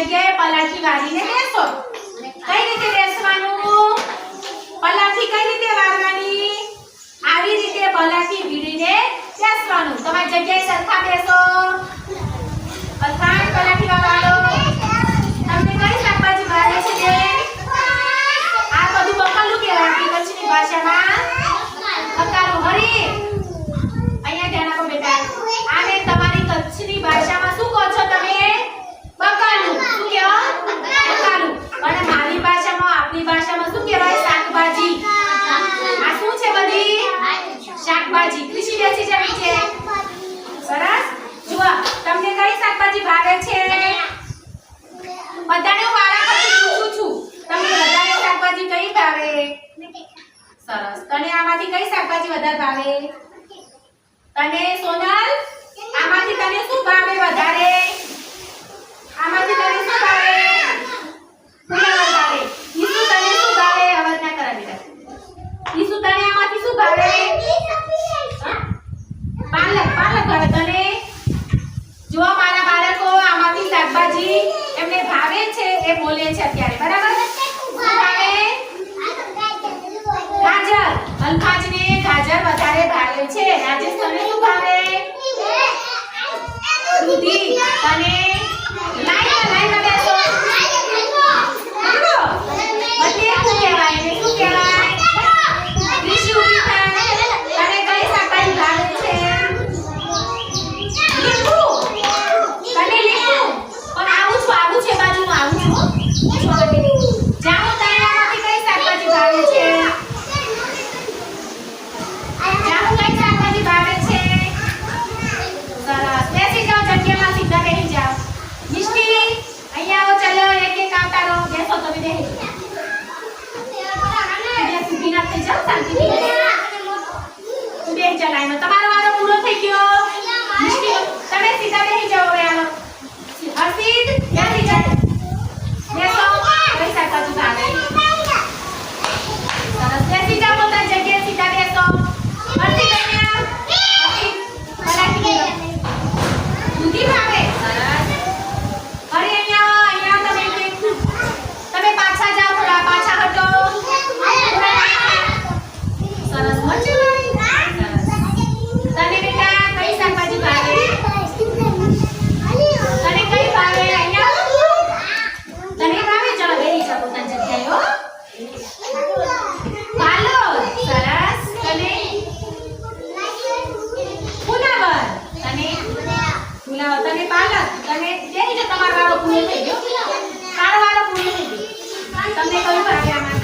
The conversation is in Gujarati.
જગ્યાએ પલાઠી વાળીને બેસો. કઈ રીતે બેસવાનું? પલાઠી કઈ રીતે વાળવાની? આવી રીતે પલાઠી વીડીને બેસવાનું. તમારી જગ્યાએ સરખા બેસો. અથાણ પલાઠી વાળો. તમને કઈ શાકભાજી ભાવે છે બેન? આ બધું બકાલું કહેવાય આપણી કચ્છની ભાષામાં. બકાલું. હરી અહીંયા ધ્યાન આપો બેટા. આને તમારી કચ્છની ભાષામાં શું કહો છો તમે? બકાલું. શું કહો? બકાલું. અને મારી ભાષામાં આપણી ભાષામાં શું કહેવાય? શાકભાજી. આ શું છે બધી? શાકભાજી. કૃષિ બેસી જવી છે. સરસ. જુઓ તમને કઈ શાકભાજી ભાવે છે? બધાને હું વારા પરથી પૂછું છું. તમને વધારે શાકભાજી કઈ ભાવે? સરસ. તને આમાંથી કઈ શાકભાજી વધારે ભાવે? તને સોનલ આમાંથી તને શું ભાવે વધારે? આમાંથી તને શું ભાવે? ફુલાવર ભાવે. ઈસુ તને શું ભાવે? અવાજ ના કરા બેટા. ઈસુ તને આમાંથી શું ભાવે? પાલક. પાલક ભાવે તને? જો મારા બાળકો આમાંથી શાકભાજી એમને ભાવે છે એ બોલે છે અત્યારે. બરાબર? શું ભાવે? ગાજર. અલ્ફાજને ગાજર વધારે ભાવે છે. રાજેશ તને શું ભાવે? દૂધી. તને? લાઈનમાં બેસો. બધી શું કહેવાય? એને શું કહેવાય? ત્રીજી ઊભી થા. તને કઈ શાકભાજી ભાવે છે? લીંબુ. તને લીંબુ. પણ આવું છે બાજુનું આવું છું. જામુ તને આમાંથી કઈ શાકભાજી ભાવે છે? જામુ કઈ શાકભાજી ભાવે છે? સરસ. બેસી જાઓ જગ્યામાં, સીધા બેસી જાઓ. મિષ્ટી અહીંયા આવો. ચલો એક એક આવતા રહો. બેસો તમે બેસી. ઊભી ના થઈ જાઓ. શાંતિથી બે ચલાયનો. તમારો વારો પૂરો થઈ ગયો. મિષ્ટી તમે સીધા બેસી જાઓ. હવે આવો. હર્ષિત બેસી જાઓ. બેસો. કઈ શાકભાજી ભાવે? સરસ. બેસી જાઓ પોતાની જગ્યાએ. સીધા બેસો. હર્ષિત અહીંયા. હર્ષિત પલાઠી દૂધી ભાવે. સરસ. હરી અહીંયા તમે પાછા જાઓ. થોડા પાછા હટો. સરસ. મરચું ભાવે. સરસ. તને બેટા કઈ શાકભાજી ભાવે? તને કઈ ભાવે? અહીંયા તને ભાવે? ચલો બેસી જાઓ પોતાની જગ્યાએ. હો. પાલક. સરસ. તને? ફુલાવર. તને? ફુલાવર. તને પાલક. તને બેસી જાઓ. તમારો વાળો પૂરો થઈ ગયો. તારો વાળો પૂરો થઈ ગયો. તમને કયું ભાવે આમાં?